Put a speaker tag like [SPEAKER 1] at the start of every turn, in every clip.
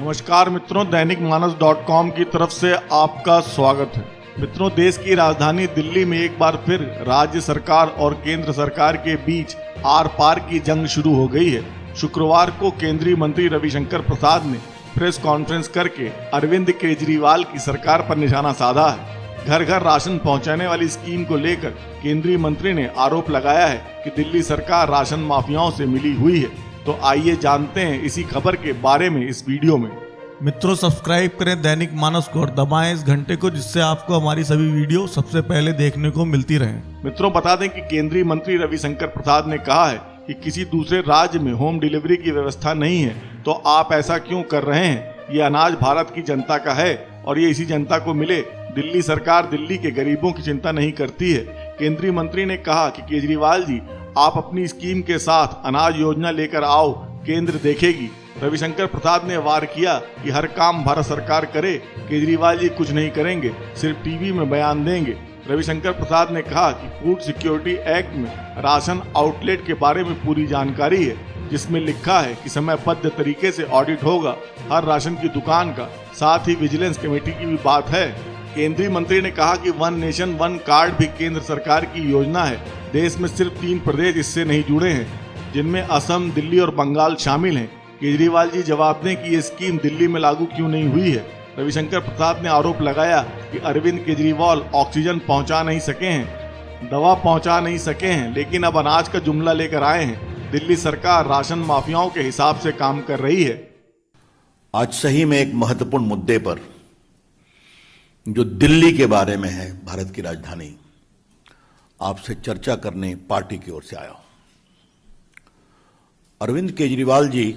[SPEAKER 1] नमस्कार मित्रों, दैनिक मानस .com की तरफ से आपका स्वागत है। मित्रों, देश की राजधानी दिल्ली में एक बार फिर राज्य सरकार और केंद्र सरकार के बीच आर पार की जंग शुरू हो गई है। शुक्रवार को केंद्रीय मंत्री रविशंकर प्रसाद ने प्रेस कॉन्फ्रेंस करके अरविंद केजरीवाल की सरकार पर निशाना साधा है। घर घर राशन पहुंचाने वाली स्कीम को लेकर केंद्रीय मंत्री ने आरोप लगाया है कि दिल्ली सरकार राशन माफियाओं से मिली हुई है। तो आइए जानते हैं इसी खबर के बारे में इस वीडियो में।
[SPEAKER 2] मित्रों, सब्सक्राइब करें दैनिक मानस को और दबाएं इस घंटे को, जिससे आपको हमारी सभी वीडियो सबसे पहले देखने को मिलती रहे।
[SPEAKER 1] मित्रों, बता दें कि केंद्रीय मंत्री रविशंकर प्रसाद ने कहा है कि किसी दूसरे राज्य में होम डिलीवरी की व्यवस्था नहीं है, तो आप ऐसा क्यों कर रहे हैं। ये अनाज भारत की जनता का है और ये इसी जनता को मिले। दिल्ली सरकार दिल्ली के गरीबों की चिंता नहीं करती है। केंद्रीय मंत्री ने कहा कि केजरीवाल जी, आप अपनी स्कीम के साथ अनाज योजना लेकर आओ, केंद्र देखेगी। रविशंकर प्रसाद ने वार किया कि हर काम भारत सरकार करे, केजरीवाल जी कुछ नहीं करेंगे, सिर्फ टीवी में बयान देंगे। रविशंकर प्रसाद ने कहा कि फूड सिक्योरिटी एक्ट में राशन आउटलेट के बारे में पूरी जानकारी है, जिसमें लिखा है कि समयबद्ध तरीके से ऑडिट होगा हर राशन की दुकान का। साथ ही विजिलेंस कमेटी की भी बात है। केंद्रीय मंत्री ने कहा कि वन नेशन वन कार्ड भी केंद्र सरकार की योजना है। देश में सिर्फ 3 प्रदेश इससे नहीं जुड़े हैं, जिनमें असम, दिल्ली और बंगाल शामिल हैं। केजरीवाल जी जवाब दें कि ये स्कीम दिल्ली में लागू क्यों नहीं हुई है। रविशंकर प्रसाद ने आरोप लगाया कि अरविंद केजरीवाल ऑक्सीजन पहुंचा नहीं सके हैं, दवा पहुंचा नहीं सके हैं, लेकिन अब अनाज का जुमला लेकर आए हैं। दिल्ली सरकार राशन माफियाओं के हिसाब से काम कर रही है।
[SPEAKER 3] आज सही में एक महत्वपूर्ण मुद्दे पर, जो दिल्ली के बारे में है, भारत की राजधानी, आपसे चर्चा करने पार्टी की ओर से आया हूं। अरविंद केजरीवाल जी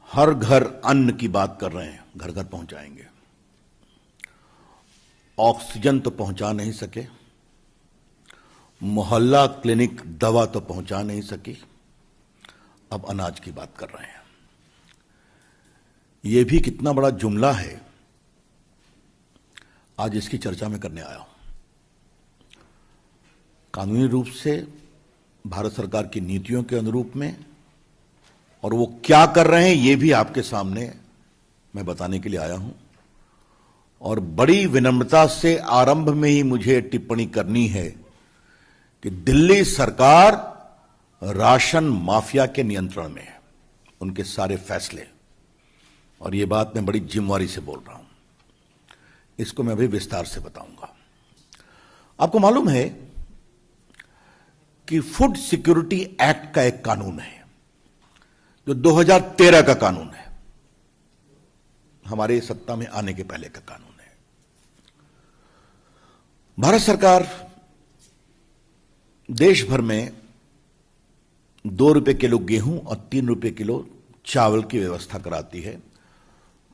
[SPEAKER 3] हर घर अन्न की बात कर रहे हैं, घर घर पहुंचाएंगे। ऑक्सीजन तो पहुंचा नहीं सके, मोहल्ला क्लिनिक दवा तो पहुंचा नहीं सकी, अब अनाज की बात कर रहे हैं। यह भी कितना बड़ा जुमला है, आज इसकी चर्चा में करने आया हूं। कानूनी रूप से भारत सरकार की नीतियों के अनुरूप में, और वो क्या कर रहे हैं ये भी आपके सामने मैं बताने के लिए आया हूं। और बड़ी विनम्रता से आरंभ में ही मुझे टिप्पणी करनी है कि दिल्ली सरकार राशन माफिया के नियंत्रण में है, उनके सारे फैसले, और ये बात मैं बड़ी जिम्मेवारी से बोल रहा हूं। इसको मैं अभी विस्तार से बताऊंगा। आपको मालूम है कि फूड सिक्योरिटी एक्ट का एक कानून है, जो 2013 का कानून है, हमारे सत्ता में आने के पहले का कानून है। भारत सरकार देश भर में 2 रुपए किलो गेहूं और 3 रुपए किलो चावल की व्यवस्था कराती है।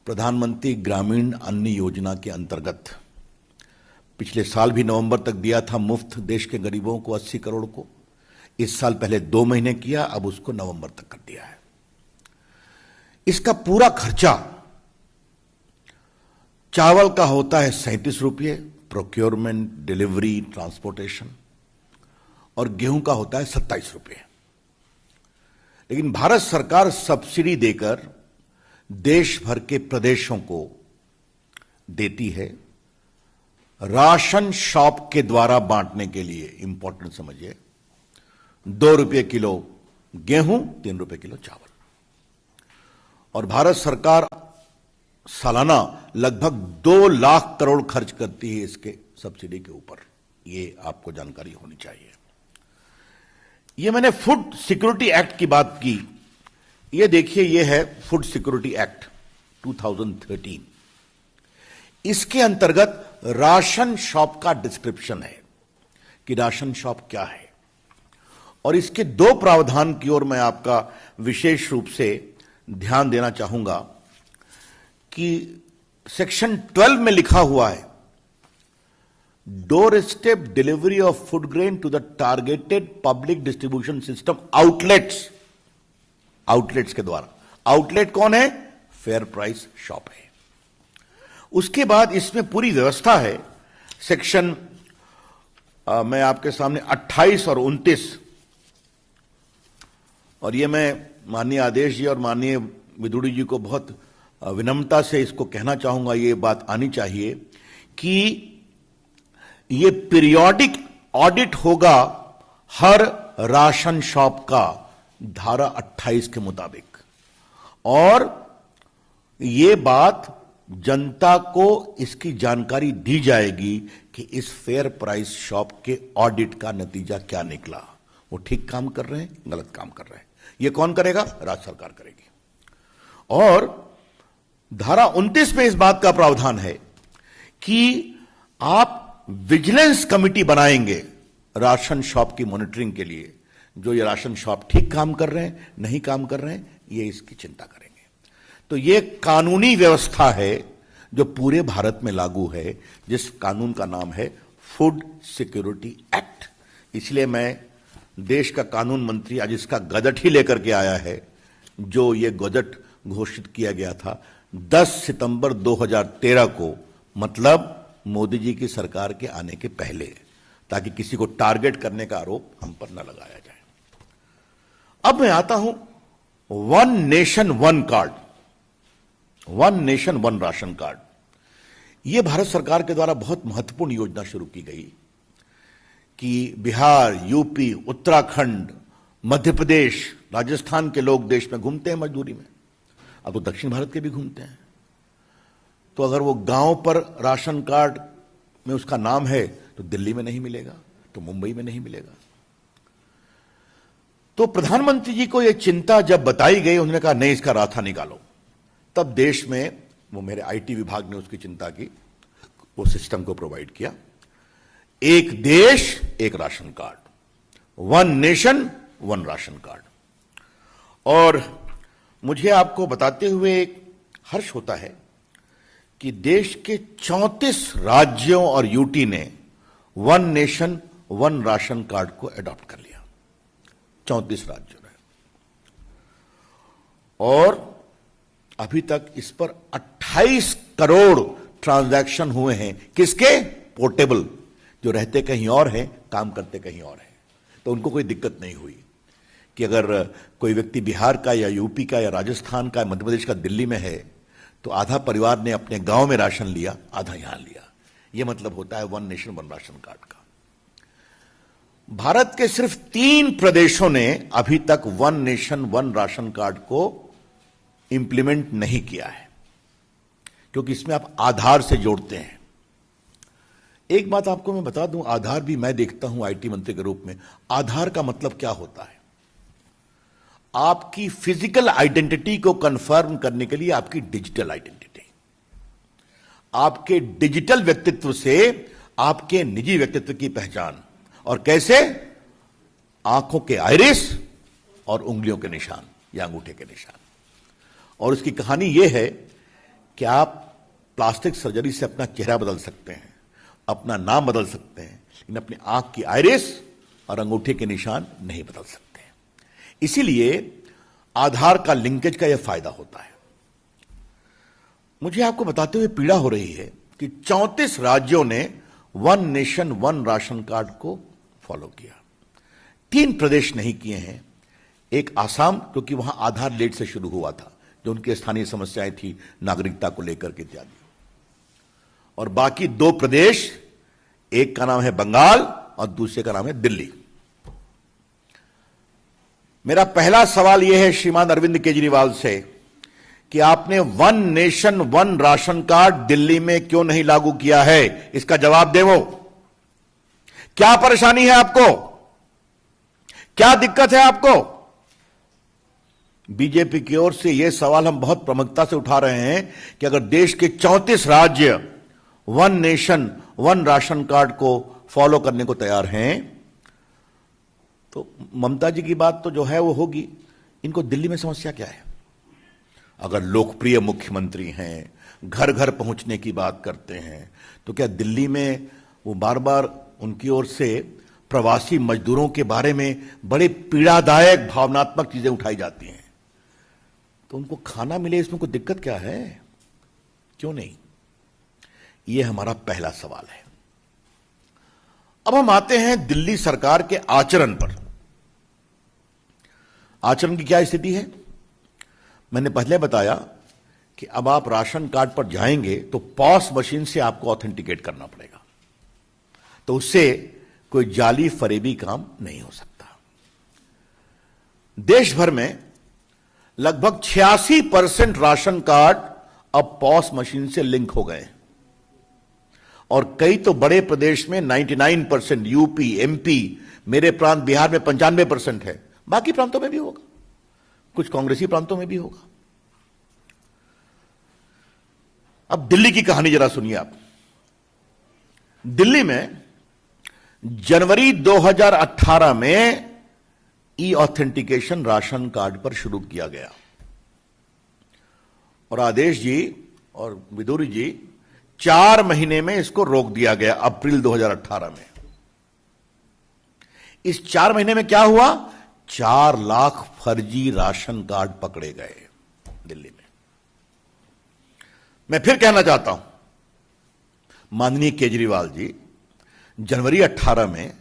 [SPEAKER 3] प्रधानमंत्री ग्रामीण अन्न योजना के अंतर्गत पिछले साल भी नवंबर तक दिया था मुफ्त देश के गरीबों को 80 करोड़ को। इस साल पहले 2 महीने किया, अब उसको नवंबर तक कर दिया है। इसका पूरा खर्चा चावल का होता है 37 रुपये, प्रोक्योरमेंट, डिलीवरी, ट्रांसपोर्टेशन, और गेहूं का होता है 27 रुपये। लेकिन भारत सरकार सब्सिडी देकर देश भर के प्रदेशों को देती है राशन शॉप के द्वारा बांटने के लिए। इंपॉर्टेंट समझिए, 2 रुपये किलो गेहूं, 3 रुपये किलो चावल। और भारत सरकार सालाना लगभग 2 लाख करोड़ खर्च करती है इसके सब्सिडी के ऊपर। ये आपको जानकारी होनी चाहिए। ये मैंने फूड सिक्योरिटी एक्ट की बात की। ये देखिए, ये है फूड सिक्योरिटी एक्ट 2013। इसके अंतर्गत राशन शॉप का डिस्क्रिप्शन है कि राशन शॉप क्या है, और इसके 2 प्रावधान की ओर मैं आपका विशेष रूप से ध्यान देना चाहूंगा कि सेक्शन 12 में लिखा हुआ है, doorstep delivery of food grain to the targeted public distribution system outlets. Outlets के द्वारा। आउटलेट कौन है? फेयर प्राइस शॉप है। उसके बाद इसमें पूरी व्यवस्था है। सेक्शन मैं आपके सामने 28 और 29, और ये मैं माननीय आदेश जी और माननीय विदुड़ी जी को बहुत विनम्रता से इसको कहना चाहूंगा, ये बात आनी चाहिए कि ये पीरियोडिक ऑडिट होगा हर राशन शॉप का धारा 28 के मुताबिक, और ये बात जनता को इसकी जानकारी दी जाएगी कि इस फेयर प्राइस शॉप के ऑडिट का नतीजा क्या निकला, वो ठीक काम कर रहे हैं, गलत काम कर रहे हैं। ये कौन करेगा? राज्य सरकार करेगी। और धारा 29 में इस बात का प्रावधान है कि आप विजिलेंस कमिटी बनाएंगे राशन शॉप की मॉनिटरिंग के लिए। जो ये राशन शॉप ठीक काम कर रहे हैं, नहीं काम कर रहे हैं, ये इसकी चिंता करेंगे। तो ये कानूनी व्यवस्था है जो पूरे भारत में लागू है, जिस कानून का नाम है फूड सिक्योरिटी एक्ट। इसलिए मैं देश का कानून मंत्री आज इसका गजट ही लेकर के आया है, जो ये गजट घोषित किया गया था 10 सितंबर 2013 को, मतलब मोदी जी की सरकार के आने के पहले, ताकि किसी को टारगेट करने का आरोप हम पर न लगाया जाए। अब मैं आता हूं one nation one card, one nation one ration card. यह भारत सरकार के द्वारा बहुत महत्वपूर्ण योजना शुरू की गई कि बिहार, यूपी, उत्तराखंड, मध्य प्रदेश, राजस्थान के लोग देश में घूमते हैं मजदूरी में, अब तो दक्षिण भारत के भी घूमते हैं। तो अगर वो गांव पर राशन कार्ड में उसका नाम है तो दिल्ली में नहीं मिलेगा, तो मुंबई में नहीं मिलेगा। तो प्रधानमंत्री जी को यह चिंता जब बताई गई, उन्होंने कहा नहीं, इसका रास्ता निकालो। तब देश में, वो मेरे आईटी विभाग ने उसकी चिंता की, वो सिस्टम को प्रोवाइड किया, एक देश एक ration card, one nation one ration card. और मुझे आपको बताते हुए एक हर्ष होता है कि देश के 34 राज्यों और यूटी ने one nation one ration card को एडॉप्ट कर लिया, 34 राज्यों ने। और अभी तक इस पर 28 करोड़ ट्रांजैक्शन हुए हैं। किसके? पोर्टेबल, जो रहते कहीं और हैं, काम करते कहीं और हैं। तो उनको कोई दिक्कत नहीं हुई कि अगर कोई व्यक्ति बिहार का या यूपी का या राजस्थान का, मध्य प्रदेश का, दिल्ली में है, तो आधा परिवार ने अपने गांव में राशन लिया, आधा यहां लिया। यह मतलब होता है one nation one ration card का। भारत के सिर्फ 3 प्रदेशों ने अभी तक one nation one ration card को इंप्लीमेंट नहीं किया है, क्योंकि इसमें आप आधार से जोड़ते हैं। एक बात आपको मैं बता दूं, आधार भी मैं देखता हूं आईटी मंत्री के रूप में, आधार का मतलब क्या होता है? आपकी फिजिकल आइडेंटिटी को कंफर्म करने के लिए आपकी डिजिटल आइडेंटिटी, आपके डिजिटल व्यक्तित्व से आपके निजी व्यक्तित्व की पहचान। और कैसे? आंखों के आइरिस और उंगलियों के निशान या अंगूठे के निशान। और उसकी कहानी यह है कि आप प्लास्टिक सर्जरी से अपना चेहरा बदल सकते हैं, अपना नाम बदल सकते हैं, लेकिन अपनी आंख की आइरिस और अंगूठे के निशान नहीं बदल सकते। इसीलिए आधार का लिंकेज का यह फायदा होता है। मुझे आपको बताते हुए पीड़ा हो रही है कि 34 राज्यों ने one nation one ration card को फॉलो किया, 3 प्रदेश नहीं किए हैं। एक आसाम, क्योंकि वहां आधार लेट से शुरू हुआ था, जो उनकी स्थानीय समस्याएं थी नागरिकता को लेकर के इत्यादि। और बाकी 2 प्रदेश, एक का नाम है बंगाल और दूसरे का नाम है दिल्ली। मेरा पहला सवाल यह है श्रीमान अरविंद केजरीवाल से कि आपने one nation one ration card Delhi में क्यों नहीं लागू किया है? इसका जवाब देवो। क्या परेशानी है आपको? क्या दिक्कत है आपको? बीजेपी की ओर से यह सवाल हम बहुत प्रमुखता से उठा रहे हैं कि अगर देश के 34 राज्य one nation one ration card को फॉलो करने को तैयार हैं, तो ममता जी की बात तो जो है वो होगी। इनको दिल्ली में समस्या क्या है? अगर लोकप्रिय मुख्यमंत्री हैं, घर घर पहुंचने की बात करते हैं, तो क्या दिल्ली में वो बार बार उनकी ओर से प्रवासी मजदूरों के बारे में बड़े पीड़ादायक भावनात्मक चीजें उठाई जाती हैं? तो उनको खाना मिले, इसमें कोई दिक्कत क्या है? क्यों नहीं? यह हमारा पहला सवाल है। अब हम आते हैं दिल्ली सरकार के आचरण पर। आचरण की क्या स्थिति है? मैंने पहले बताया कि अब आप राशन कार्ड पर जाएंगे तो पॉस मशीन से आपको ऑथेंटिकेट करना पड़ेगा, तो उससे कोई जाली फरेबी काम नहीं हो सकता। देश भर में लगभग 86% राशन कार्ड अब पॉस मशीन से लिंक हो गए और कई तो बड़े प्रदेश में 99%, यूपी, एमपी, मेरे प्रांत बिहार में 95% है, बाकी प्रांतों में भी होगा, कुछ कांग्रेसी प्रांतों में भी होगा। अब दिल्ली की कहानी जरा सुनिए आप। दिल्ली में जनवरी 2018 में ई ऑथेंटिकेशन राशन कार्ड पर शुरू किया गया और आदेश जी और विदुरी जी 4 महीने में इसको रोक दिया गया अप्रैल 2018 में। इस 4 महीने में क्या हुआ? 4 लाख फर्जी राशन कार्ड पकड़े गए दिल्ली में। मैं फिर कहना चाहता हूं, माननीय केजरीवाल जी, जनवरी 18 में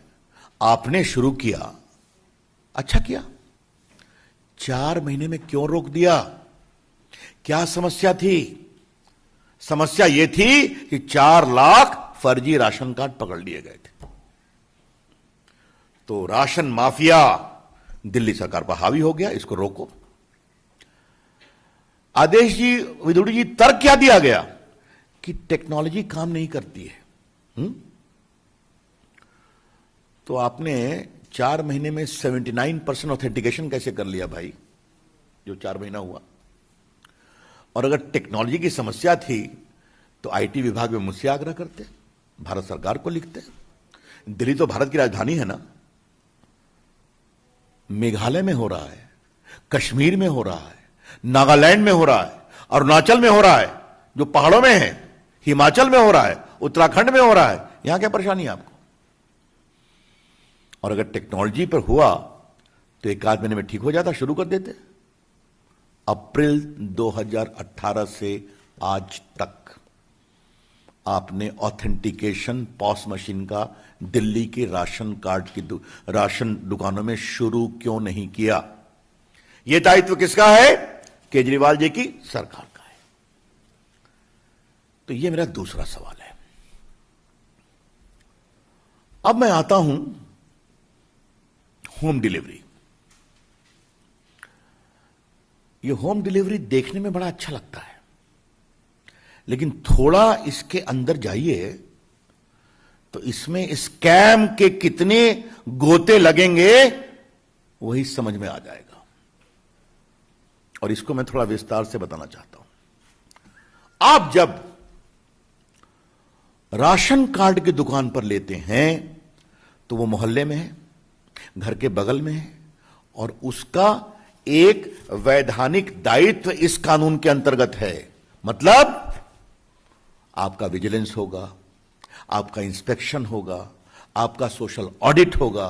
[SPEAKER 3] आपने शुरू किया, अच्छा किया। 4 महीने में क्यों रोक दिया? क्या समस्या थी? समस्या यह थी कि 4 लाख फर्जी राशन कार्ड पकड़ लिए गए थे। तो राशन माफिया दिल्ली सरकार पर हावी हो गया, इसको रोको। आदेश जी, विदुड़ी जी, तर्क क्या दिया गया कि टेक्नोलॉजी काम नहीं करती है। तो आपने 4 महीने में 79% ऑथेंटिकेशन कैसे कर लिया भाई, जो 4 महीना हुआ? और अगर टेक्नोलॉजी की समस्या थी तो आईटी विभाग में मुझसे आग्रह करते, भारत सरकार को लिखते। दिल्ली तो भारत की राजधानी है ना। मेघालय में हो रहा है, कश्मीर में हो रहा है, नागालैंड में हो रहा है, अरुणाचल में हो रहा है, जो पहाड़ों में है, हिमाचल में हो रहा है, उत्तराखंड में हो रहा है। यहां क्या परेशानी है आपको? और अगर टेक्नोलॉजी पर हुआ तो 1 महीने में ठीक हो जाता, शुरू कर देते। अप्रैल 2018 से आज तक आपने ऑथेंटिकेशन पॉस मशीन का दिल्ली के राशन कार्ड की राशन दुकानों में शुरू क्यों नहीं किया? यह दायित्व किसका है? केजरीवाल जी की सरकार का है। तो यह मेरा दूसरा सवाल है। अब मैं आता हूं होम डिलीवरी। ये होम डिलीवरी देखने में बड़ा अच्छा लगता है, लेकिन थोड़ा इसके अंदर जाइए तो इसमें स्कैम के कितने गोते लगेंगे वही समझ में आ जाएगा। और इसको मैं थोड़ा विस्तार से बताना चाहता हूं। आप जब राशन कार्ड की दुकान पर लेते हैं तो वो मोहल्ले में है, घर के बगल में है, और उसका एक वैधानिक दायित्व इस कानून के अंतर्गत है। मतलब आपका विजिलेंस होगा, आपका इंस्पेक्शन होगा, आपका सोशल ऑडिट होगा,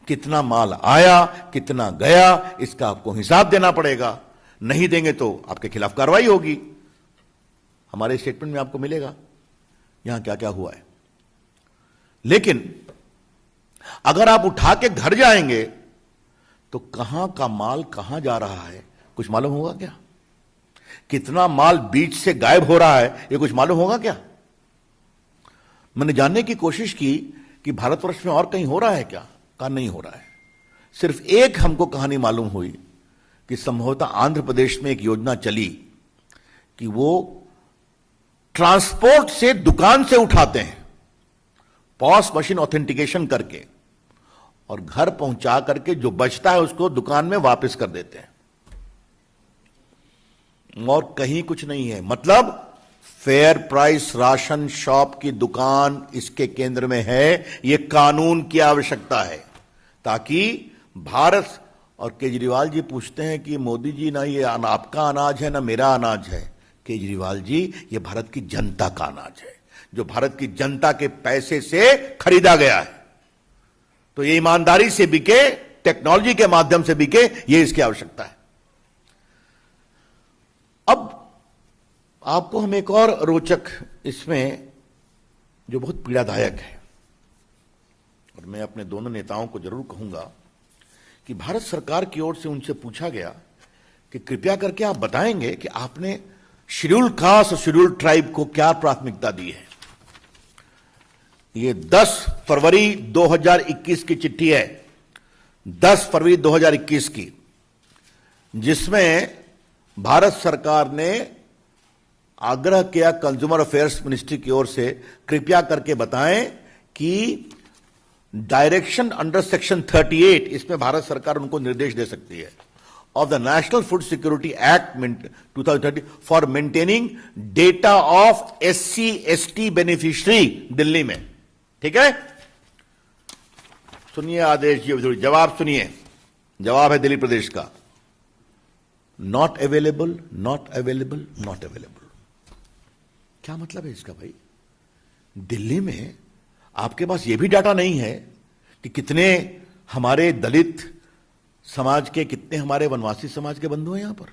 [SPEAKER 3] कितना माल आया, कितना गया, इसका आपको हिसाब देना पड़ेगा। नहीं देंगे तो आपके खिलाफ कार्रवाई होगी। हमारे स्टेटमेंट में आपको मिलेगा यहां क्या क्या हुआ है। लेकिन अगर आप उठा के घर जाएंगे तो कहां का माल कहां जा रहा है कुछ मालूम होगा क्या? कितना माल बीच से गायब हो रहा है ये कुछ मालूम होगा क्या? मैंने जानने की कोशिश की कि भारतवर्ष में और कहीं हो रहा है क्या? कहा नहीं हो रहा है। सिर्फ एक हमको कहानी मालूम हुई कि संभवतः आंध्र प्रदेश में एक योजना चली कि वो ट्रांसपोर्ट से दुकान से उठाते हैं, पॉस मशीन ऑथेंटिकेशन करके, और घर पहुंचा करके जो बचता है उसको दुकान में वापस कर देते हैं। और कहीं कुछ नहीं है। मतलब फेयर प्राइस राशन शॉप की दुकान इसके केंद्र में है। यह कानून की आवश्यकता है ताकि भारत, और केजरीवाल जी पूछते हैं कि मोदी जी ना ये आपका अनाज है ना मेरा अनाज है। केजरीवाल जी, ये भारत की जनता का अनाज है जो भारत की जनता के पैसे से खरीदा गया है। तो ये ईमानदारी से बिके, टेक्नोलॉजी के माध्यम से बिके, ये इसकी आवश्यकता है। अब आपको हम एक और रोचक इसमें जो बहुत पीड़ादायक है, और मैं अपने दोनों नेताओं को जरूर कहूंगा कि भारत सरकार की ओर से उनसे पूछा गया कि कृपया करके आप बताएंगे कि आपने शेड्यूल कास्ट और शेड्यूल ट्राइब को क्या प्राथमिकता दी है। ये 10 फरवरी 2021 की चिट्ठी है, 10 फरवरी 2021 की, जिसमें भारत सरकार ने आग्रह किया कंज्यूमर अफेयर्स मिनिस्ट्री की ओर से, कृपया करके बताएं कि डायरेक्शन अंडर सेक्शन 38, इसमें भारत सरकार उनको निर्देश दे सकती है, of the national food security act 2030 for maintaining data of SC ST beneficiary Delhi में। ठीक है, सुनिए आदेश जी, जवाब सुनिए। जवाब है दिल्ली प्रदेश का, not available, not available, not available. क्या मतलब है इसका भाई? दिल्ली में आपके पास यह भी डाटा नहीं है कि कितने हमारे दलित समाज के, कितने हमारे वनवासी समाज के बंधु हैं यहां पर,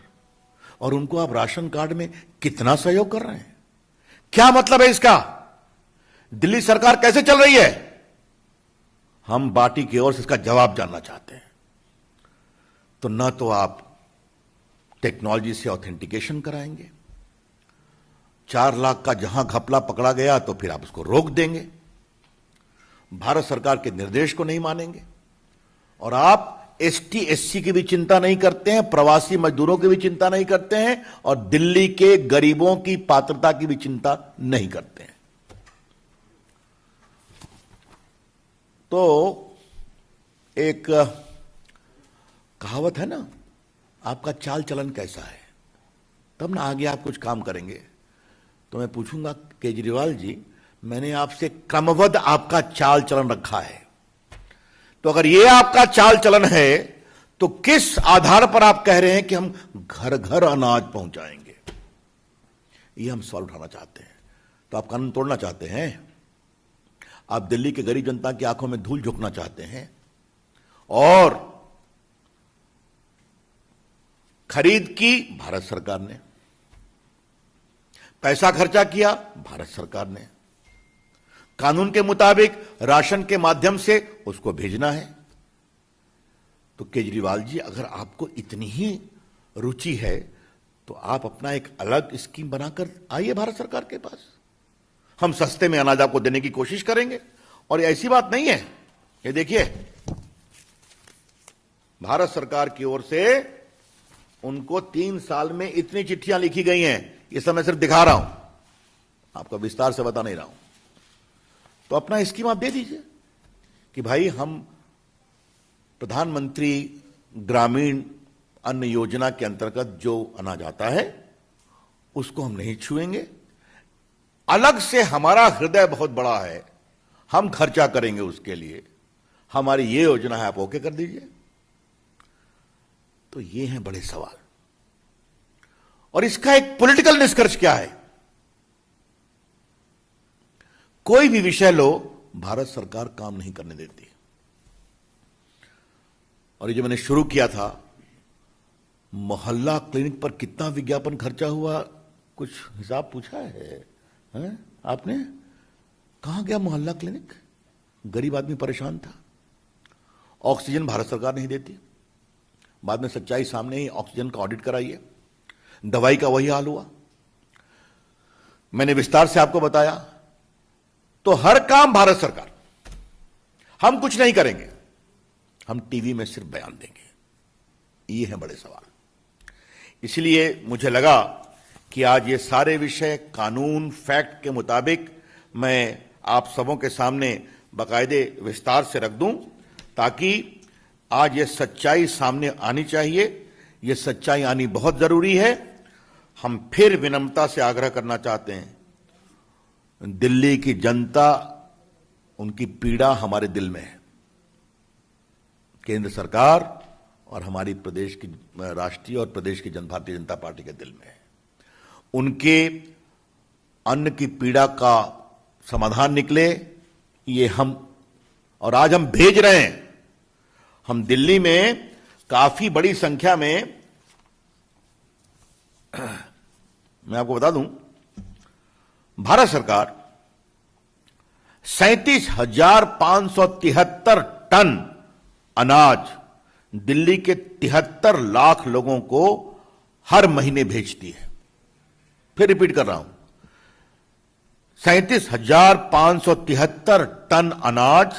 [SPEAKER 3] और उनको आप राशन कार्ड में कितना सहयोग कर रहे हैं? क्या मतलब है इसका? दिल्ली सरकार कैसे चल रही है? हम पार्टी की ओर से इसका जवाब जानना चाहते हैं। तो ना तो आप टेक्नोलॉजी से ऑथेंटिकेशन कराएंगे, 4 लाख का जहां घपला पकड़ा गया तो फिर आप उसको रोक देंगे, भारत सरकार के निर्देश को नहीं मानेंगे, और आप ST SC की भी चिंता नहीं करते हैं, प्रवासी मजदूरों की भी चिंता नहीं करते हैं, और दिल्ली के गरीबों की पात्रता की भी चिंता नहीं करते हैं। तो एक कहावत है ना, आपका चाल चलन कैसा है, तब ना आगे आप कुछ काम करेंगे। तो मैं पूछूंगा केजरीवाल जी, मैंने आपसे क्रमबद्ध आपका चाल चलन रखा है, तो अगर ये आपका चाल चलन है तो किस आधार पर आप कह रहे हैं कि हम घर घर अनाज पहुंचाएंगे? ये हम सवाल उठाना चाहते हैं। तो आप कानून तोड़ना चाहते हैं, आप दिल्ली के गरीब जनता की आंखों में धूल झोंकना चाहते हैं, और खरीद की भारत सरकार ने, पैसा खर्चा किया भारत सरकार ने, कानून के मुताबिक राशन के माध्यम से उसको भेजना है। तो केजरीवाल जी, अगर आपको इतनी ही रुचि है तो आप अपना एक अलग स्कीम बनाकर आइए भारत सरकार के पास, हम सस्ते में अनाज आपको देने की कोशिश करेंगे। और ऐसी बात नहीं है, ये देखिए भारत सरकार की ओर से उनको 3 साल में इतनी चिट्ठियां लिखी गई हैं, ये सब मैं सिर्फ दिखा रहा हूं, आपको विस्तार से बता नहीं रहा हूं। तो अपना स्कीम आप दे दीजिए कि भाई हम प्रधानमंत्री ग्रामीण अन्न योजना के अंतर्गत जो अनाज आता है उसको हम नहीं छुएंगे, अलग से हमारा हृदय बहुत बड़ा है, हम खर्चा करेंगे उसके लिए, हमारी ये योजना है, आप ओके कर दीजिए। तो ये हैं बड़े सवाल, और इसका एक पॉलिटिकल निष्कर्ष क्या है? कोई भी विषय लो, भारत सरकार काम नहीं करने देती। और ये जो मैंने शुरू किया था, मोहल्ला क्लिनिक पर कितना विज्ञापन खर्चा हुआ, कुछ हिसाब पूछा है आपने? कहां गया मोहल्ला क्लिनिक? गरीब आदमी परेशान था। ऑक्सीजन भारत सरकार नहीं देती, बाद में सच्चाई सामने ही, ऑक्सीजन का ऑडिट कराइए, दवाई का वही हाल हुआ, मैंने विस्तार से आपको बताया। तो हर काम भारत सरकार, हम कुछ नहीं करेंगे, हम टीवी में सिर्फ बयान देंगे। ये हैं बड़े सवाल। इसलिए मुझे लगा कि आज ये सारे विषय कानून फैक्ट के मुताबिक मैं आप सबों के सामने बाकायदे विस्तार से रख दूं, ताकि आज ये सच्चाई सामने आनी चाहिए। ये सच्चाई आनी बहुत जरूरी है। हम फिर विनम्रता से आग्रह करना चाहते हैं, दिल्ली की जनता, उनकी पीड़ा हमारे दिल में है, केंद्र सरकार और हमारी प्रदेश की राष्ट्रीय और प्रदेश की भारतीय जनता पार्टी के दिल में है। उनके अन्न की पीड़ा का समाधान निकले, ये हम, और आज हम भेज रहे हैं। हम दिल्ली में काफी बड़ी संख्या में, मैं आपको बता दूं, भारत सरकार 37,573 टन अनाज दिल्ली के 73 लाख लोगों को हर महीने भेजती है। फिर रिपीट कर रहा हूं, 37,573 टन अनाज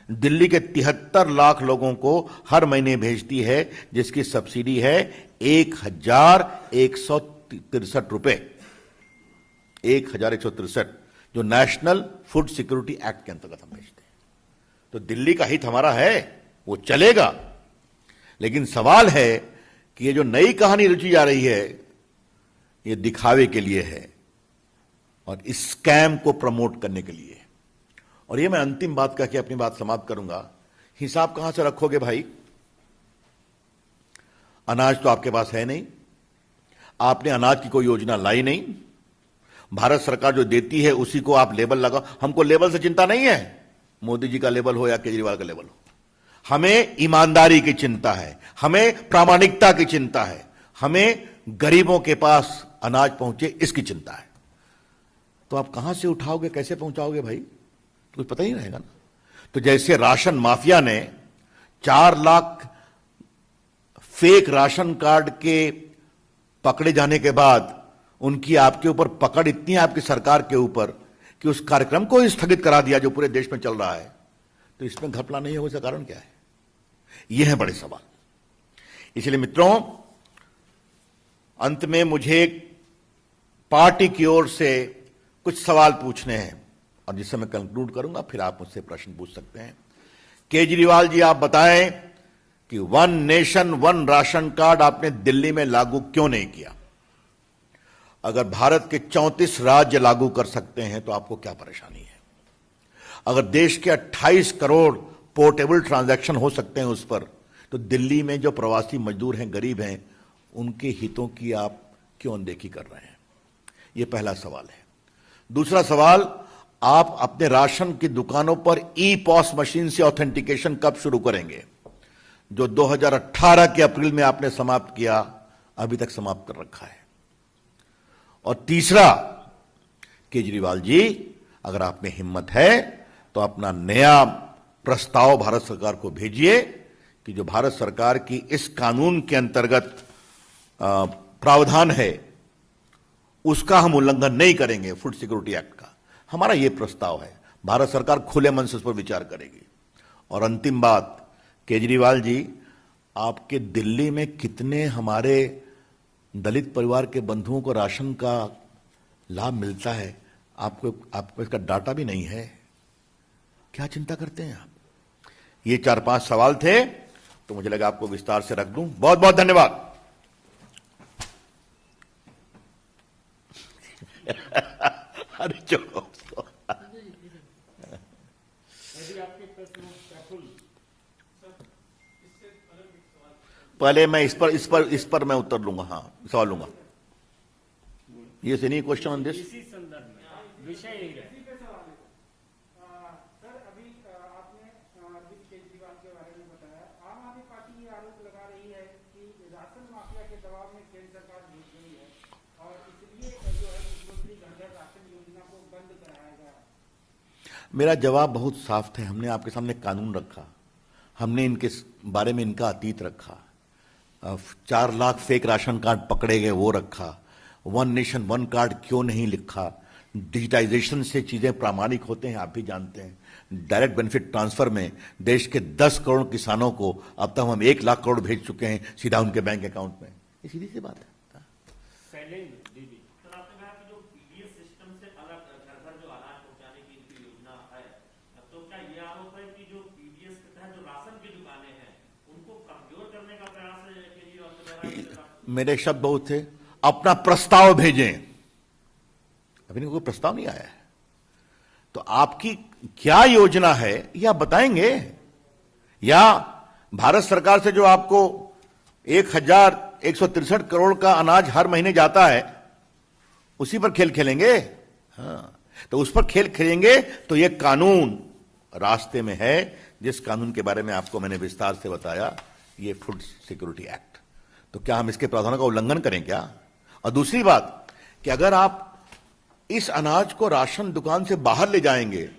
[SPEAKER 3] दिल्ली के 73 लाख लोगों को हर महीने भेजती है, जिसकी सब्सिडी है 1,163 रुपए, 1,163, जो नेशनल फूड सिक्योरिटी एक्ट के अंतर्गत हम भेजते हैं। तो दिल्ली का हित हमारा है, वो चलेगा। लेकिन सवाल है कि ये जो नई कहानी रची जा रही है, ये दिखावे के लिए है और इस स्कैम को प्रमोट करने के लिए। और ये मैं अंतिम बात कह के अपनी बात समाप्त करूंगा। हिसाब कहां से रखोगे भाई? अनाज तो आपके पास है नहीं, आपने अनाज की कोई योजना लाई नहीं, भारत सरकार जो देती है उसी को आप लेबल लगाओ। हमको लेबल से चिंता नहीं है, मोदी जी का लेबल हो या केजरीवाल का लेबल हो, हमें ईमानदारी की चिंता है, हमें प्रामाणिकता की चिंता है, हमें गरीबों के पास अनाज पहुंचे इसकी चिंता है। तो आप कहां से उठाओगे, कैसे पहुंचाओगे भाई? तो कुछ पता ही रहेगा ना। तो जैसे राशन माफिया ने 4 लाख फेक राशन कार्ड के पकड़े जाने के बाद उनकी आपके ऊपर पकड़ इतनी है, आपकी सरकार के ऊपर, कि उस कार्यक्रम को स्थगित करा दिया जो पूरे देश में चल रहा है। तो इसमें घपला नहीं हो, इसका कारण क्या है? यह है बड़े सवाल। इसलिए मित्रों, अंत में मुझे पार्टी की ओर से कुछ सवाल पूछने हैं और जिससे मैं कंक्लूड करूंगा, फिर आप मुझसे प्रश्न पूछ सकते हैं। केजरीवाल जी, आप बताएं कि 1 नेशन 1 राशन कार्ड आपने दिल्ली में लागू क्यों नहीं किया? अगर भारत के 34 राज्य लागू कर सकते हैं तो आपको क्या परेशानी है? अगर देश के 28 करोड़ पोर्टेबल ट्रांजैक्शन हो सकते हैं उस पर, तो दिल्ली में जो प्रवासी मजदूर हैं, गरीब हैं, उनके हितों की आप क्यों अनदेखी कर रहे हैं? यह पहला सवाल है। दूसरा सवाल, आप अपने राशन की दुकानों पर ई पॉस मशीन से ऑथेंटिकेशन कब शुरू करेंगे? जो 2018 के अप्रैल में आपने समाप्त किया, अभी तक समाप्त कर रखा है। और तीसरा, केजरीवाल जी, अगर आप में हिम्मत है तो अपना नया प्रस्ताव भारत सरकार को भेजिए कि जो भारत सरकार की इस कानून के अंतर्गत प्रावधान है उसका हम उल्लंघन नहीं करेंगे, फूड सिक्योरिटी एक्ट का। हमारा यह प्रस्ताव है, भारत सरकार खुले मन से उस पर विचार करेगी। और अंतिम बात, केजरीवाल जी, आपके दिल्ली में कितने हमारे दलित परिवार के बंधुओं को राशन का लाभ मिलता है? आपको इसका डाटा भी नहीं है। क्या चिंता करते हैं आप? ये 4-5 सवाल थे, तो मुझे लगा आपको विस्तार से रख दूं। बहुत बहुत धन्यवाद। अरे चलो, पहले मैं इस पर मैं उत्तर लूंगा। हाँ, सवाल लूंगा। ये से नहीं क्वेश्चन ऑन दिस।
[SPEAKER 4] इसी संदर्भ में विषय यही है।
[SPEAKER 5] सर, अभी आपने अरविंद केजरीवाल के बारे में बताया। आम आदमी पार्टी ये आरोप लगा रही है कि राशन माफिया के दबाव में केंद्र सरकार जुट गई है और इसलिए जो है मुख्यमंत्री घर घर राशन योजना को बंद कराया गया।
[SPEAKER 3] मेरा जवाब बहुत साफ है। हमने आपके सामने कानून रखा, हमने इनके बारे में इनका अतीत रखा, 4 लाख फेक राशन कार्ड पकड़े गए वो रखा, 1 नेशन 1 कार्ड क्यों नहीं लिखा, डिजिटाइजेशन से चीजें प्रामाणिक होते हैं, आप भी जानते हैं। डायरेक्ट बेनिफिट ट्रांसफर में देश के 10 करोड़ किसानों को अब तक हम 1 लाख करोड़ भेज चुके हैं सीधा उनके बैंक अकाउंट में। ये सीधी सी बात है। मेरे शब्द बहुत थे, अपना प्रस्ताव भेजें। अभी कोई प्रस्ताव नहीं आया है, तो आपकी क्या योजना है यह आप बताएंगे? या भारत सरकार से जो आपको 1,163 करोड़ का अनाज हर महीने जाता है उसी पर खेल खेलेंगे? हाँ, तो उस पर खेल खेलेंगे तो यह कानून रास्ते में है, जिस कानून के बारे में आपको मैंने विस्तार से बताया, यह फूड सिक्योरिटी एक्ट। तो क्या हम इसके प्रावधानों का उल्लंघन करें क्या? और दूसरी बात कि अगर आप इस अनाज को राशन दुकान से बाहर ले जाएंगे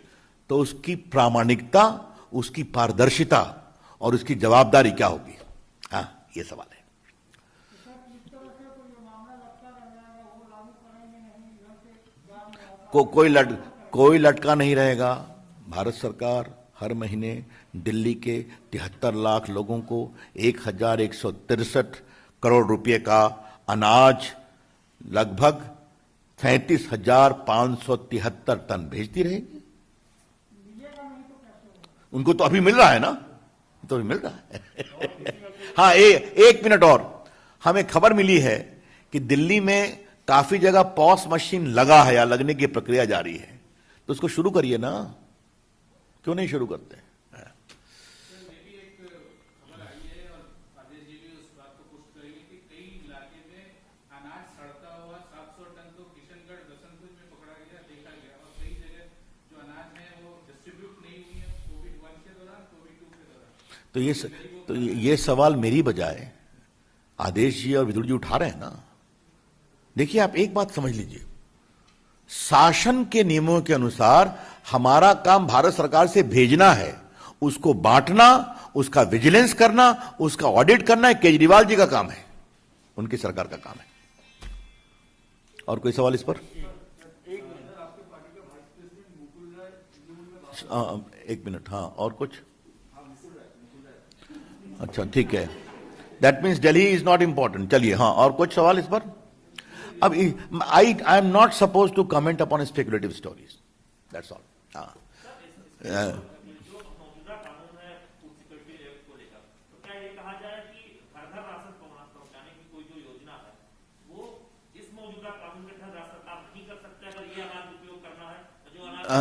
[SPEAKER 3] तो उसकी प्रामाणिकता, उसकी पारदर्शिता और उसकी जवाबदारी क्या होगी? हाँ, ये सवाल है। कोई लटका नहीं रहेगा। भारत सरकार हर महीने दिल्ली के 73 लाख लोगों को 1163 करोड़ रुपए का अनाज लगभग 37,573 टन भेजती रहेगी। उनको तो अभी मिल रहा है ना, तो अभी मिल रहा है। हाँ, एक मिनट और, हमें खबर मिली है कि दिल्ली में काफी जगह पॉस मशीन लगा है या लगने की प्रक्रिया जारी है, तो उसको शुरू करिए ना, क्यों नहीं शुरू करते? तो ये सवाल मेरी बजाय आदेश जी और विदुर जी उठा रहे हैं ना। देखिए, आप एक बात समझ लीजिए, शासन के नियमों के अनुसार हमारा काम भारत सरकार से भेजना है, उसको बांटना, उसका विजिलेंस करना, उसका ऑडिट करना है केजरीवाल जी का काम है, उनकी सरकार का काम है। और कोई सवाल इस पर? एक मिनट, हाँ, और कुछ? अच्छा, ठीक है, that means Delhi is not important. चलिए, हाँ, और कुछ सवाल इस पर? अब I am not suppose to comment upon speculative stories, that's all. हाँ,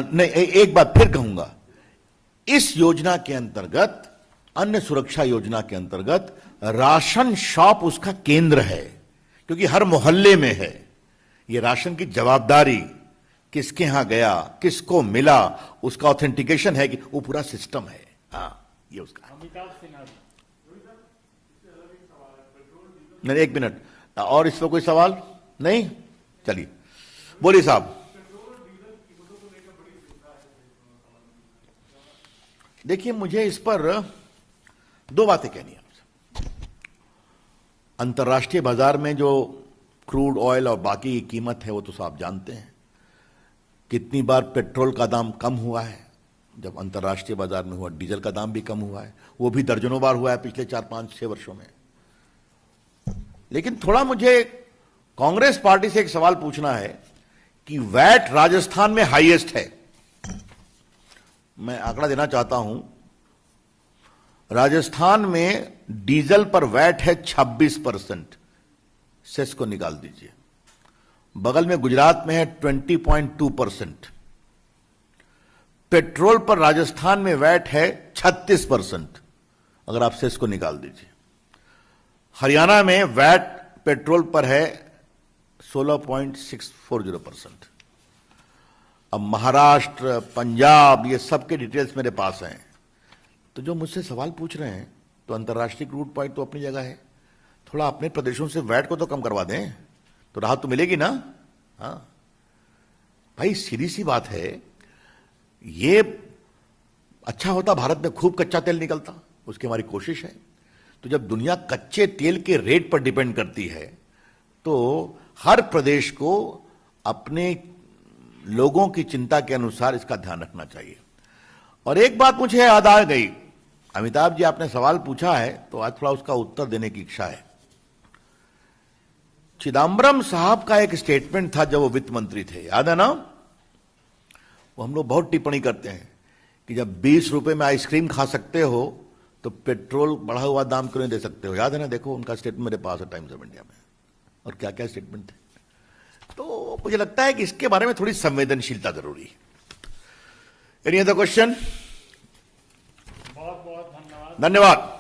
[SPEAKER 3] नहीं, एक बात फिर कहूंगा, इस योजना के अंतर्गत, अन्य सुरक्षा योजना के अंतर्गत, राशन शॉप उसका केंद्र है, क्योंकि हर मोहल्ले में है। ये राशन की जवाबदारी, किसके यहां गया, किसको मिला, उसका ऑथेंटिकेशन है, कि वो पूरा सिस्टम है। हाँ, ये उसका। नहीं, एक मिनट, और इस पर कोई सवाल नहीं? चलिए, बोलिए साहब। देखिए, मुझे इस पर दो बातें कहनी है आपसे। अंतर्राष्ट्रीय बाजार में जो क्रूड ऑयल और बाकी की कीमत है वो तो सब आप जानते हैं। कितनी बार पेट्रोल का दाम कम हुआ है, जब अंतर्राष्ट्रीय बाजार में हुआ, डीजल का दाम भी कम हुआ है, वो भी दर्जनों बार हुआ है पिछले 4-5-6 वर्षों में। लेकिन थोड़ा मुझे कांग्रेस पार्टी से एक सवाल पूछना है कि वैट राजस्थान में हाईएस्ट है। मैं आंकड़ा देना चाहता हूं, राजस्थान में डीजल पर वैट है 26%, सेस को निकाल दीजिए। बगल में गुजरात में है 20.2%। पेट्रोल पर राजस्थान में वैट है 36%, अगर आप सेस को निकाल दीजिए। हरियाणा में वैट पेट्रोल पर है 16.640%। अब महाराष्ट्र, पंजाब, ये सब के डिटेल्स मेरे पास हैं। तो जो मुझसे सवाल पूछ रहे हैं, तो अंतर्राष्ट्रीय क्रूड पॉइंट तो अपनी जगह है, थोड़ा अपने प्रदेशों से वैट को तो कम करवा दें, तो राहत तो मिलेगी ना। हाँ भाई, सीधी सी बात है। ये अच्छा होता भारत में खूब कच्चा तेल निकलता, उसकी हमारी कोशिश है। तो जब दुनिया कच्चे तेल के रेट पर डिपेंड करती है, तो हर प्रदेश को अपने लोगों की चिंता के अनुसार इसका ध्यान रखना चाहिए। और एक बात मुझे याद आ गई, अमिताभ जी, आपने सवाल पूछा है तो आज थोड़ा उसका उत्तर देने की इच्छा है। चिदम्बरम साहब का एक स्टेटमेंट था जब वो वित्त मंत्री थे, याद है ना? वो हम लोग बहुत टिप्पणी करते हैं कि जब 20 रुपए में आइसक्रीम खा सकते हो तो पेट्रोल बढ़ा हुआ दाम क्यों नहीं दे सकते हो? याद है ना? देखो, उनका स्टेटमेंट मेरे पास है टाइम्स ऑफ इंडिया में, और क्या क्या स्टेटमेंट थे। तो मुझे लगता है कि इसके बारे में थोड़ी संवेदनशीलता जरूरी है। Any other question?
[SPEAKER 4] बहुत बहुत धन्यवाद।
[SPEAKER 3] धन्यवाद।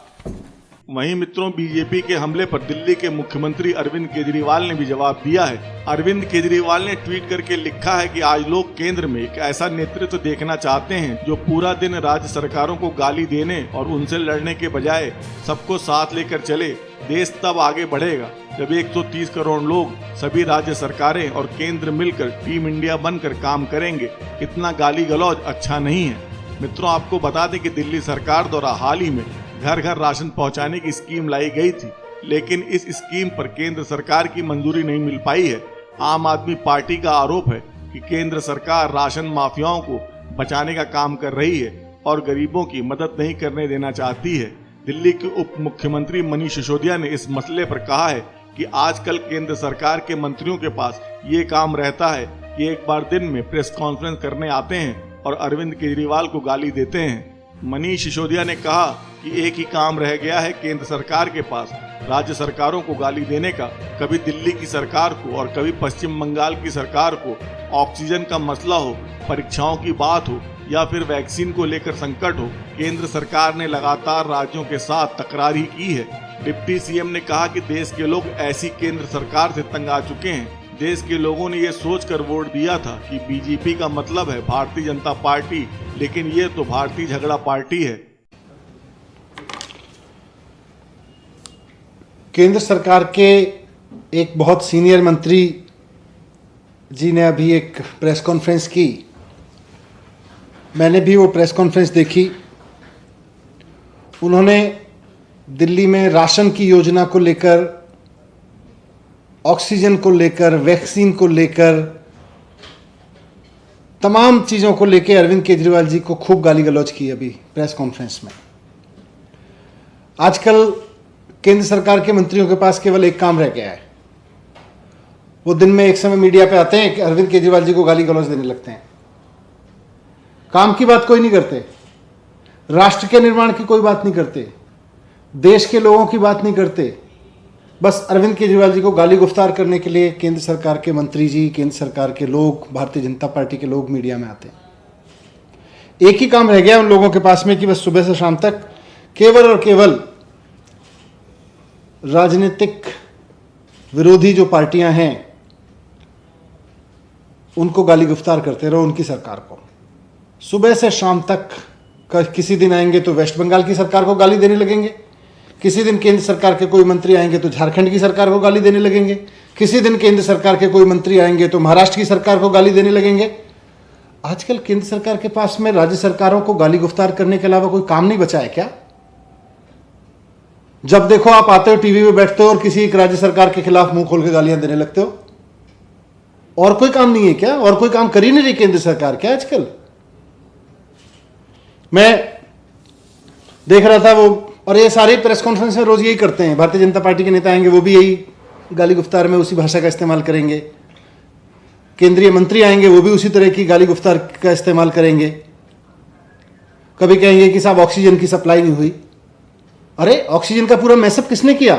[SPEAKER 1] वहीं मित्रों, बीजेपी के हमले पर दिल्ली के मुख्यमंत्री अरविंद केजरीवाल ने भी जवाब दिया है। अरविंद केजरीवाल ने ट्वीट करके लिखा है कि आज लोग केंद्र में एक ऐसा नेतृत्व देखना चाहते हैं जो पूरा दिन राज्य सरकारों को गाली देने और उनसे लड़ने के बजाय सबको साथ लेकर चले। देश तब आगे बढ़ेगा जब 130 करोड़ लोग, सभी राज्य सरकारें और केंद्र मिलकर टीम इंडिया बनकर काम करेंगे। इतना गाली गलौज अच्छा नहीं है। मित्रों, आपको बता दें कि दिल्ली सरकार द्वारा हाल ही में घर घर राशन पहुंचाने की स्कीम लाई गई थी, लेकिन इस स्कीम पर केंद्र सरकार की मंजूरी नहीं मिल पाई है। आम आदमी पार्टी का आरोप है कि केंद्र सरकार राशन माफियाओं को बचाने का काम कर रही है और गरीबों की मदद नहीं करने देना चाहती है। दिल्ली के उप मुख्यमंत्री मनीष सिसोदिया ने इस मसले पर कहा है कि आजकल केंद्र सरकार के मंत्रियों के पास ये काम रहता है कि एक बार दिन में प्रेस कॉन्फ्रेंस करने आते हैं और अरविंद केजरीवाल को गाली देते हैं। मनीष सिसोदिया ने कहा कि एक ही काम रह गया है केंद्र सरकार के पास, राज्य सरकारों को गाली देने का। कभी दिल्ली की सरकार को और कभी पश्चिम बंगाल की सरकार को ऑक्सीजन का मसला हो, परीक्षाओं की बात हो या फिर वैक्सीन को लेकर संकट हो, केंद्र सरकार ने लगातार राज्यों के साथ तकरार ही की है। डिप्टी सीएम ने कहा कि देश के लोग ऐसी केंद्र सरकार से तंग आ चुके हैं। देश के लोगों ने ये सोचकर वोट दिया था कि बीजेपी का मतलब है भारतीय जनता पार्टी, लेकिन ये तो भारतीय झगड़ा पार्टी है।
[SPEAKER 6] केंद्र सरकार के एक बहुत सीनियर मंत्री जी ने अभी एक प्रेस कॉन्फ्रेंस की। मैंने भी वो प्रेस कॉन्फ्रेंस देखी। उन्होंने दिल्ली में राशन की योजना को लेकर, ऑक्सीजन को लेकर, वैक्सीन को लेकर, तमाम चीज़ों को लेकर अरविंद केजरीवाल जी को खूब गाली गलौज की अभी प्रेस कॉन्फ्रेंस में। आजकल केंद्र सरकार के मंत्रियों के पास केवल एक काम रह गया है। वो दिन में एक समय मीडिया पे आते हैं कि अरविंद केजरीवाल जी को गाली गलौज देने लगते हैं। काम की बात कोई नहीं करते, राष्ट्र के निर्माण की कोई बात नहीं करते, देश के लोगों की बात नहीं करते। बस अरविंद केजरीवाल जी को गाली गुफ्तार करने के लिए केंद्र सरकार के मंत्री जी, केंद्र सरकार के लोग, भारतीय जनता पार्टी के लोग मीडिया में आते हैं। एक ही काम रह गया उन लोगों के पास में कि बस सुबह से शाम तक केवल और केवल राजनीतिक विरोधी जो पार्टियां हैं उनको गाली गुफ्तार करते रहो, उनकी सरकार को। सुबह से शाम तक किसी दिन आएंगे तो वेस्ट बंगाल की सरकार को गाली देने लगेंगे, किसी दिन केंद्र सरकार के कोई मंत्री आएंगे तो झारखंड की सरकार को गाली देने लगेंगे, किसी दिन केंद्र सरकार के कोई मंत्री आएंगे तो महाराष्ट्र की सरकार को गाली देने लगेंगे। आजकल केंद्र सरकार के पास में राज्य सरकारों को गाली गुफ्तार करने के अलावा कोई काम नहीं बचा है क्या? जब देखो आप आते हो टीवी में बैठते हो और किसी एक राज्य सरकार के खिलाफ मुंह खोल के गालियां देने लगते हो। और कोई काम नहीं है क्या? और कोई काम कर ही नहीं रही केंद्र सरकार क्या आजकल? मैं देख रहा था वो, और ये सारी प्रेस कॉन्फ्रेंस में रोज यही करते हैं। भारतीय जनता पार्टी के नेता आएंगे वो भी यही गाली गुफ्तार में उसी भाषा का इस्तेमाल करेंगे। केंद्रीय मंत्री आएंगे वो भी उसी तरह की गाली गुफ्तार का इस्तेमाल करेंगे। कभी कहेंगे कि साहब ऑक्सीजन की सप्लाई नहीं हुई। अरे ऑक्सीजन का पूरा मैसअप किसने किया?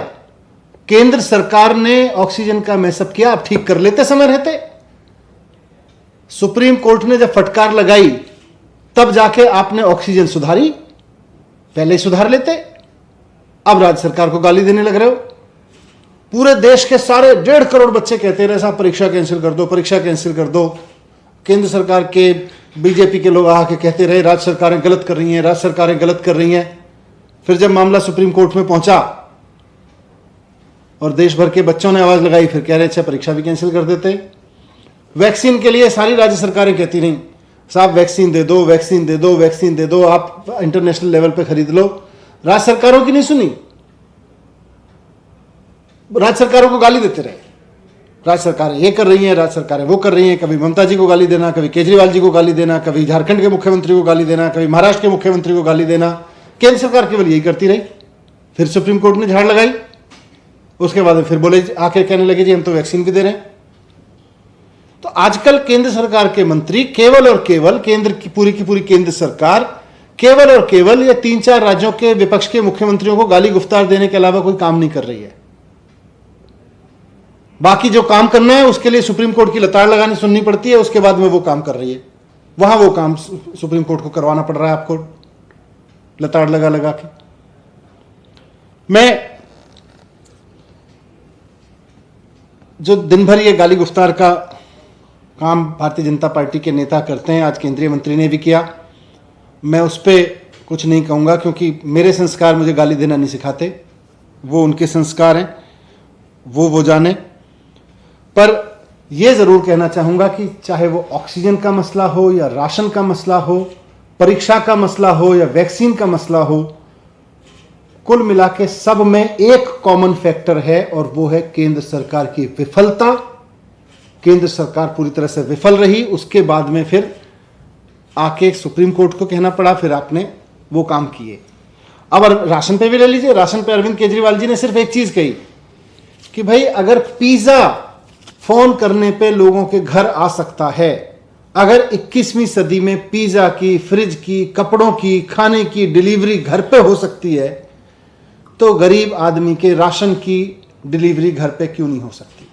[SPEAKER 6] केंद्र सरकार ने ऑक्सीजन का मैसअप किया। आप ठीक कर लेते समय रहते। सुप्रीम कोर्ट ने जब फटकार लगाई तब जाके आपने ऑक्सीजन सुधारी, पहले ही सुधार लेते। अब राज्य सरकार को गाली देने लग रहे हो। पूरे देश के सारे 1.5 करोड़ बच्चे कहते रहे साहब परीक्षा कैंसिल कर दो, परीक्षा कैंसिल कर दो। केंद्र सरकार के बीजेपी के लोग आके कहते रहे राज्य सरकारें गलत कर रही हैं, राज्य सरकारें गलत कर रही हैं। फिर जब मामला सुप्रीम कोर्ट में पहुंचा और देश भर के बच्चों ने आवाज लगाई, फिर कह रहे अच्छा परीक्षा भी कैंसिल कर देते। वैक्सीन के लिए सारी राज्य सरकारें कहती रहीं साहब वैक्सीन दे दो, वैक्सीन दे दो, वैक्सीन दे दो, आप इंटरनेशनल लेवल पे खरीद लो। राज्य सरकारों की नहीं सुनी, राज्य सरकारों को गाली देते रहे। राज्य सरकारें ये कर रही हैं, राज्य सरकारें वो कर रही हैं। कभी ममता जी को गाली देना, कभी केजरीवाल जी को गाली देना, कभी झारखंड के मुख्यमंत्री को गाली देना, कभी महाराष्ट्र के मुख्यमंत्री को गाली देना। केंद्र सरकार केवल यही करती रही। फिर सुप्रीम कोर्ट ने झाड़ लगाई, उसके बाद फिर बोले आके कहने लगे जी हम तो वैक्सीन भी दे रहे हैं। तो आजकल केंद्र सरकार के मंत्री केवल और केवल, केंद्र की पूरी केंद्र सरकार केवल और केवल ये 3-4 राज्यों के विपक्ष के मुख्यमंत्रियों को गाली गुफ्तार देने के अलावा कोई काम नहीं कर रही है। बाकी जो काम करना है उसके लिए सुप्रीम कोर्ट की लताड़ लगानी सुननी पड़ती है, उसके बाद में वो काम कर रही है। वहां वो काम सुप्रीम कोर्ट को करवाना पड़ रहा है आपको लताड़ लगा लगा के। मैं जो दिन भर ये गाली गुफ्तार का काम भारतीय जनता पार्टी के नेता करते हैं, आज केंद्रीय मंत्री ने भी किया। मैं उस पर कुछ नहीं कहूँगा क्योंकि मेरे संस्कार मुझे गाली देना नहीं सिखाते, वो उनके संस्कार हैं, वो जाने। पर यह ज़रूर कहना चाहूँगा कि चाहे वो ऑक्सीजन का मसला हो या राशन का मसला हो, परीक्षा का मसला हो या वैक्सीन का मसला हो, कुल मिला के सब में एक कॉमन फैक्टर है और वो है केंद्र सरकार की विफलता केंद्र सरकार पूरी तरह से विफल रही। उसके बाद में फिर आके सुप्रीम कोर्ट को कहना पड़ा, फिर आपने वो काम किए। अब राशन पे भी ले लीजिए, राशन पे अरविंद केजरीवाल जी ने सिर्फ एक चीज कही कि भाई अगर पिज्जा फोन करने पे लोगों के घर आ सकता है, अगर 21वीं सदी में पिज्जा की, फ्रिज की, कपड़ों की, खाने की डिलीवरी घर पे हो सकती है, तो गरीब आदमी के राशन की डिलीवरी घर पे क्यों नहीं हो सकती?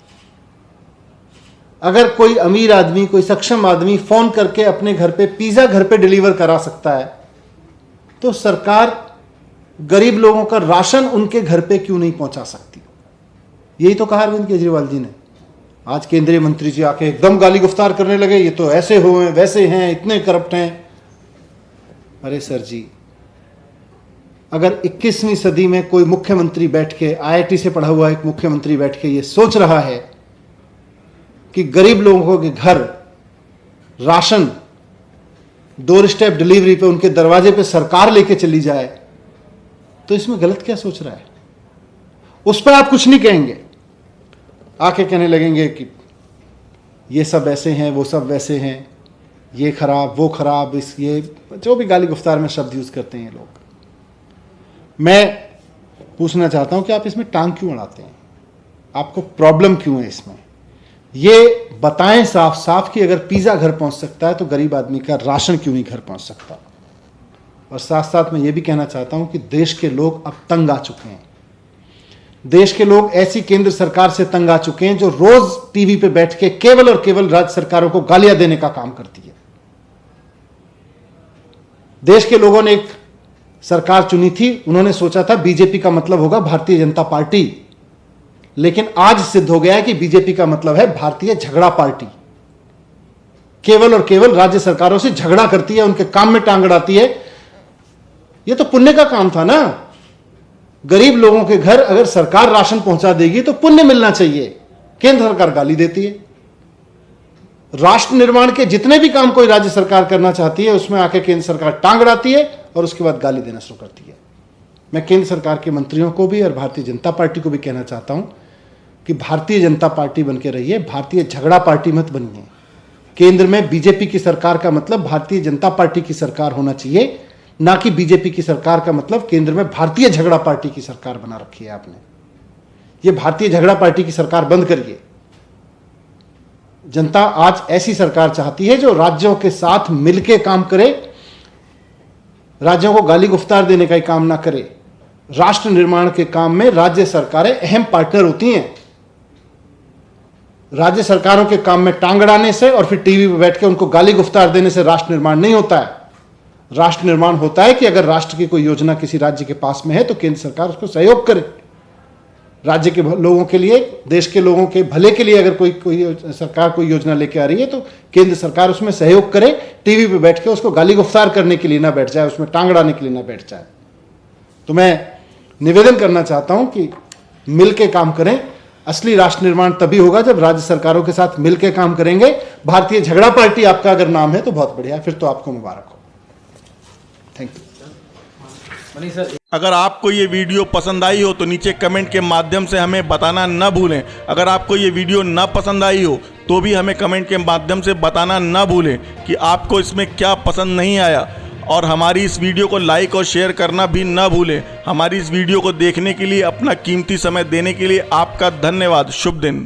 [SPEAKER 6] अगर कोई अमीर आदमी, कोई सक्षम आदमी फोन करके अपने घर पे पिज्जा घर पे डिलीवर करा सकता है, तो सरकार गरीब लोगों का राशन उनके घर पे क्यों नहीं पहुंचा सकती? यही तो कहा अरविंद केजरीवाल जी ने। आज केंद्रीय मंत्री जी आके एकदम गाली गुफ्तार करने लगे, ये तो ऐसे हुए, वैसे हैं, इतने करप्ट हैं। अरे सर जी, अगर 21वीं सदी में कोई मुख्यमंत्री बैठ के, IIT से पढ़ा हुआ एक मुख्यमंत्री बैठ के ये सोच रहा है कि गरीब लोगों के घर राशन डोर स्टेप डिलीवरी पे, उनके दरवाजे पे सरकार लेके चली जाए, तो इसमें गलत क्या सोच रहा है? उस पर आप कुछ नहीं कहेंगे, आके कहने लगेंगे कि ये सब ऐसे हैं, वो सब वैसे हैं, ये खराब, वो खराब, ये जो भी गाली गुफ्तार में शब्द यूज करते हैं ये लोग। मैं पूछना चाहता हूं कि आप इसमें टांग क्यों अड़ाते हैं? आपको प्रॉब्लम क्यों है इसमें? ये बताएं साफ साफ कि अगर पिज्जा घर पहुंच सकता है तो गरीब आदमी का राशन क्यों नहीं घर पहुंच सकता? और साथ साथ मैं ये भी कहना चाहता हूं कि देश के लोग अब तंग आ चुके हैं। देश के लोग ऐसी केंद्र सरकार से तंग आ चुके हैं जो रोज टीवी पे बैठ के केवल और केवल राज्य सरकारों को गालियां देने का काम करती है। देश के लोगों ने एक सरकार चुनी थी, उन्होंने सोचा था बीजेपी का मतलब होगा भारतीय जनता पार्टी, लेकिन आज सिद्ध हो गया है कि बीजेपी का मतलब है भारतीय झगड़ा पार्टी। केवल और केवल राज्य सरकारों से झगड़ा करती है, उनके काम में टांग अड़ाती है। यह तो पुण्य का काम था ना। गरीब लोगों के घर अगर सरकार राशन पहुंचा देगी तो पुण्य मिलना चाहिए। केंद्र सरकार गाली देती है। राष्ट्र निर्माण के जितने भी काम कोई राज्य सरकार करना चाहती है उसमें आके केंद्र सरकार टांग अड़ाती है और उसके बाद गाली देना शुरू करती है। मैं केंद्र सरकार के मंत्रियों को भी और भारतीय जनता पार्टी को भी कहना चाहता हूं कि भारतीय जनता पार्टी बन के रहिए, भारतीय झगड़ा पार्टी मत बनिए। केंद्र में बीजेपी की सरकार का मतलब भारतीय जनता पार्टी की सरकार होना चाहिए, ना कि बीजेपी की सरकार का मतलब केंद्र में भारतीय झगड़ा पार्टी की सरकार बना रखी है आपने। ये भारतीय झगड़ा पार्टी की सरकार बंद करिए। जनता आज ऐसी सरकार चाहती है जो राज्यों के साथ मिलकर काम करे, राज्यों को गाली गुफ्तार देने का ही काम ना करे। राष्ट्र निर्माण के काम में राज्य सरकारें अहम पार्टनर होती हैं। राज्य सरकारों के काम में टांग अड़ाने से और फिर टीवी पर बैठ के उनको गाली गुफ्तार देने से राष्ट्र निर्माण नहीं होता है। राष्ट्र निर्माण होता है कि अगर राष्ट्र की कोई योजना किसी राज्य के पास में है तो केंद्र सरकार उसको सहयोग करे। राज्य के लोगों के लिए, देश के लोगों के भले के लिए अगर कोई सरकार कोई योजना लेके आ रही है तो केंद्र सरकार उसमें सहयोग करे। टीवी पे बैठ के उसको गाली गुफ्तार करने के लिए ना बैठ जाए, उसमें टांग अड़ाने के लिए ना बैठ जाए। तो मैं निवेदन करना चाहता हूं कि मिलके काम करें। असली राष्ट्र निर्माण तभी होगा जब राज्य सरकारों के साथ मिलके काम करेंगे। भारतीय झगड़ा पार्टी आपका अगर नाम है तो बहुत बढ़िया, फिर तो आपको मुबारक हो। Thank you.
[SPEAKER 2] अगर आपको ये वीडियो पसंद आई हो तो नीचे कमेंट के माध्यम से हमें बताना न भूलें। अगर आपको ये वीडियो न पसंद आई हो तो भी हमें कमेंट के माध्यम से बताना न भूलें कि आपको इसमें क्या पसंद नहीं आया। और हमारी इस वीडियो को लाइक और शेयर करना भी न भूलें। हमारी इस वीडियो को देखने के लिए, अपना कीमती समय देने के लिए आपका धन्यवाद। शुभ दिन।